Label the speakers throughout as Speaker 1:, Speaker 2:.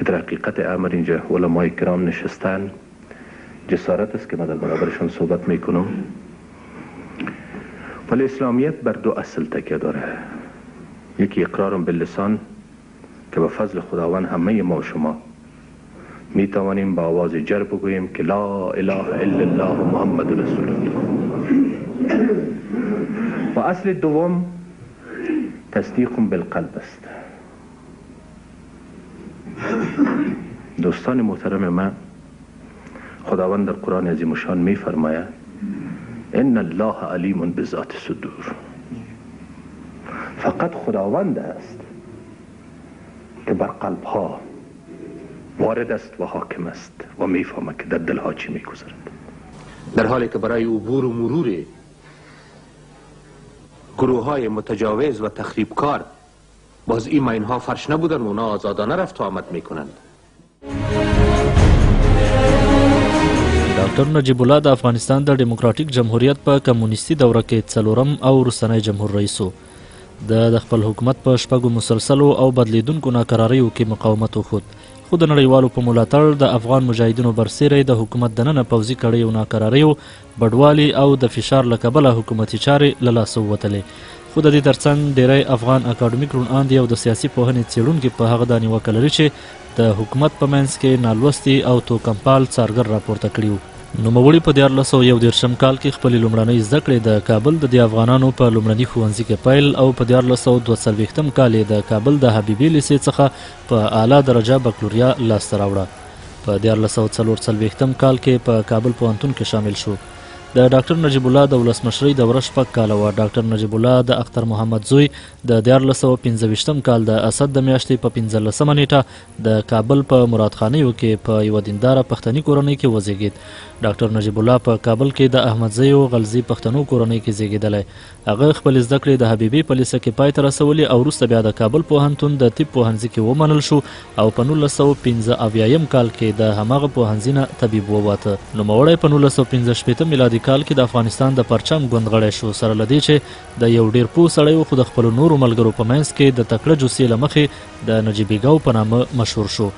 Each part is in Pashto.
Speaker 1: در حقیقت امر اینجا علمای کرام نشستن، جسارت است که من در برابرشان صحبت میکنم. ولی اسلامیت بر دو اصل تکیه داره. یکی اقرار باللسان که به فضل خداوند همه ما و شما می توانیم با آواز جر بگوییم که لا اله الا الله محمد رسول الله. و اصل دوم تصدیق بالقلب است. دوستان محترم من، خداوند در قرآن عظیم الشان می فرماید ان الله علیم بذات الصدور. فقط خداوند است که بر قلب ها وارد است و حاکم است و میفهمه که در دلها چی میگذرد. در حالی که برای عبور و مرور گروه های متجاوز و تخریبکار باز این ماینها فرش نبودن و اونا آزادانه رفت و آمد میکنند.
Speaker 2: ډاکټر نجیب الله د افغانستان د ډیموکراتیک جمهوریت په کمونیستي دوره کې څلورم او وروستنی جمهور رئیس و. د خپل حکومت په شپږو مسلسلو او بدلیدونکو ناکراریو کې مقاومت وښود، خو د نړیوالو په ملاتړ د افغان مجاهدینو برسیری د حکومت دننه پوځي کړیو ناکراریو بډوالي او د فشار له کبله حکومتي چارې له لاسه ووتلې. خو د دې ترڅنګ ډیری افغان اکاډمیک روڼ اندي او د سیاسي پوهنې څېړونکي په هغه دا نیوکه لري چې د حکومت په منځ کې نالوستي او توکمپال څارګر راپورته کړي وو. نوموړي په 1931 کال کې خپلې لومړنۍ زده کړې د کابل د دې افغانانو په لومړني ښوونځي کې پیل او په 1942 کال یې د کابل د حبیبي لیسې څخه په اعلی درجه بکلوریا لاسته راوړه. په 1944 کال کې په کابل پوهنتون کې شامل شو. د ډاکټر نجیب الله د ولسمشرۍ دوره 6 کاله وه. ډاکټر نجیب الله د اختر محمد زوی د 1915 کال د اسد د میاشتې په 15مه نیټه د کابل په مرادخانیو کې په یوه دینداره پښتني کورنۍ کې وزیږید. ډاکټر نجیب الله په کابل کې د احمدزیو غلزي پښتنو کورنۍ کې زیږیدلی. هغه خپلې زده کړې د حبیبي په لیسه کې پای ته رسولې او وروسته بیا د کابل پوهنتون د طب پوهنځي کې ومنل شو او په 1915 کال کې د هماغه پوهنځي نه طبیب وواته. نوموړی په 1965 میلادي کال کې د افغانستان د پرچم ګوند غړی شو، سره له دې چې د یو ډیر پوه سړی و خو د خپلو نورو ملګرو په منځ کې د تکړه جوسې له مخې د نجیبیګاو په نامه مشهور شو.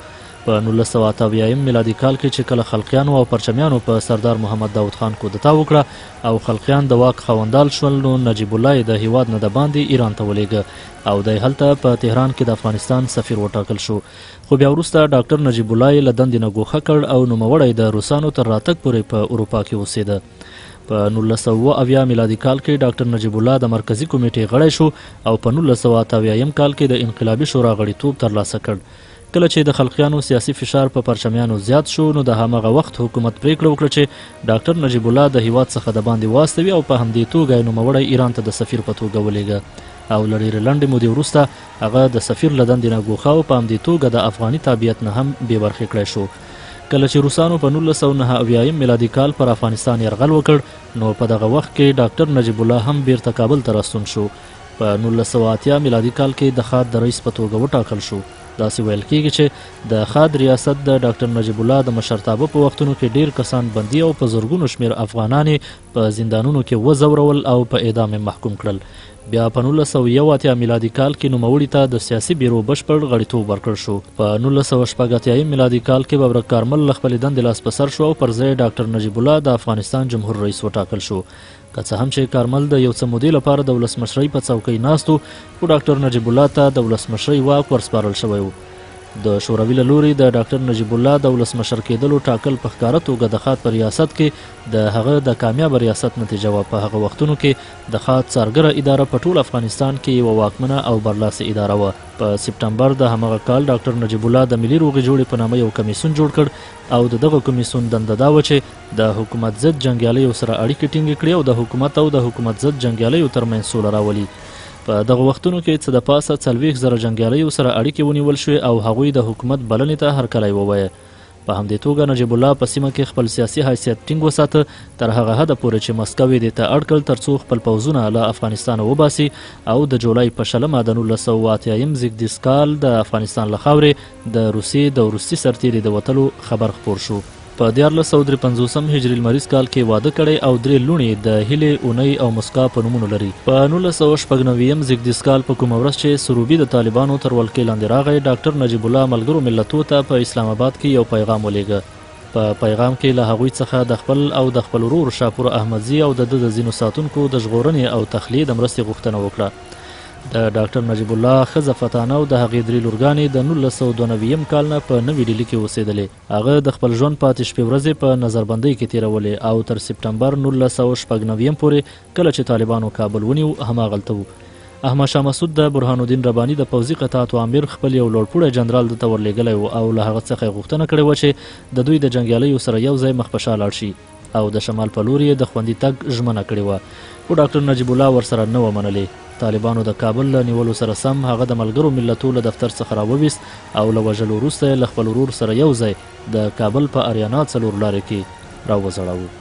Speaker 2: په 1988 میلادي کال کې چې کله خلقیانو او پرچمیانو په سردار محمد داود خان کودتا وکړه او خلقیان د واک خاوندال شول، نو نجیب الله یې د هیواد نه د باندې ایران ته ولیږه او دی هلته په تهران کې د افغانستان سفیر وټاکل شو. خو بیا وروسته ډاکټر نجیب الله یې له دندې نه ګوښه کړ او نوموړی د روسانو تر راتګ پورې په اروپا کې اوسېده. په 1970 میلادي کال کې ډاکټر نجیب الله د مرکزی کمیټې غړی شو او په 1988 کال کې د انقلابي شورا غړیتوب ترلاسه کړ. کله چې د خلقیانو سیاسي فشار په پرچمیانو زیات شو، نو د همغه وخت حکومت پریکړه وکړه چې ډاکټر نجیب الله د هیواد څخه د باندې واستوي او په همدې توګه یې نوموړی ایران ته د سفیر په توګه ولیږه او له ډېرې لنډې مودې وروسته هغه د سفیر له دندې نه ګوښه او په همدې توګه د افغاني تابعیت نه هم بې برخې کړی شو. کله چې روسانو په 1979 میلادي کال پر افغانستان یرغل وکړ، نو په دغه وخت کې ډاکټر نجیب الله هم بیرته کابل ته راستون شو. په 1980 میلادي کال کې د خاد د رئیس په توګه وټاکل شو. داسې ویل کېږي چې د خاد ریاست د ډاکټر نجیب الله د مشرتابه په وختونو کې ډیر کسان بندي او په زرګونو شمېر افغانان په زندانونو کې وځورول او په اعدام محکوم کړل. بیا په 1981 میلادي کال کې نوموړي ته د سیاسي بیرو بشپړ غړیتوب ورکړل شو. په 1980 میلادي کال کې ببرک کارمل له خپلې دندې لاس په سر شو او پر ځای ډاکټر نجیب الله د افغانستان جمهور رئیس وټاکل شو. که څه هم چې کارمل د یو څه مودې لپاره د ولسمشرۍ په څوکۍ ناست و، خو ډاکټر نجیب الله ته د ولسمشرۍ واک ورسپارل شوی و. د شوروي له لوري د ډاکټر نجیب الله د ولسمشر کېدلو ټاکل په ښکاره توګه د خاد په ریاست کې د هغه د کامیاب ریاست نتیجه وه. په هغه وختونو کې د خاد څارګره اداره په ټول افغانستان کې یوه واکمنه او برلاسې اداره وه. په سپټمبر د همغه کال ډاکټر نجیب الله د ملي روغې جوړې په نامه یو کمیسیون جوړ کړ او د دغه کمیسیون دنده دا وه چې د حکومت ضد جنګیالیو سره اړیکې ټینګې کړي او د حکومت او د حکومت ضد جنګیالیو ترمنځ سوله راولي. په دغه وختونو کې څه د پاسه 40,000 جنګیالیو سره اړیکې ونیول شوې او هغوی د حکومت بلنې ته هرکلی ووایه. په همدې توګه نجیب الله په سیمه کې خپل سیاسي حیثیت ټینګ وساته تر هغه حده پورې چې مسکو یې دې ته اړ کړل ترڅو خپل پوځونه له افغانستانه وباسي او د جولای په 20 د 1980 زیږدیز کال د افغانستان له خاورې د روسیې د وروستي سرتیري د وتلو خبر خپور شو. په 1453 هجري لمریز کال کې واده کړی او 3 لوڼې د هیلې، اونۍ او مسکا په نومونو لري. په 1996 زیږدیز کال په کومه ورځ چې سروبي د طالبانو تر ولکې لاندې راغی، ډاکټر نجیب الله ملګرو ملتونو ته په اسلام آباد کې یو پیغام ولیږه. په پیغام کې له هغوی څخه د خپل او د خپل ورور شاپور احمدزي او د ځینو ساتونکو د ژغورنې او تخلیې د مرستې غوښتنه وکړه. د ډاکټر نجیب الله ښځه فتانه او د هغې 3 لورګانې د 1992 کال نه په نوې ډیلي کې اوسېدلې. هغه د خپل ژوند پاتې شپې ورځې په نظربندۍ کې تېرولې او تر سپټمبر 1996 پورې کله چې طالبانو کابل ونیو هماغلته و. احمد شاه مسعود د برهان الدین رباني د پوځي قطعاتو امیر خپل یو لوړپوړی جنرال دته ورلېږلی و او له هغه څخه یې غوښتنه کړې وه چې د دوی د جنګیالیو سره یو ځای مخ په شا لاړ شي او د شمال په لور یې د خوندي تګ ژمنه کړې وه. خو ډاکټر نجیب الله ورسره نه وه منلې. طالبانو د کابل له نیولو سره سم هغه د ملګرو ملتونو له دفتر څخه راوویست او له وژلو وروسته یې له خپل ورور سره یو ځای د کابل په اریانا 4 لارې کې راوځړاوه.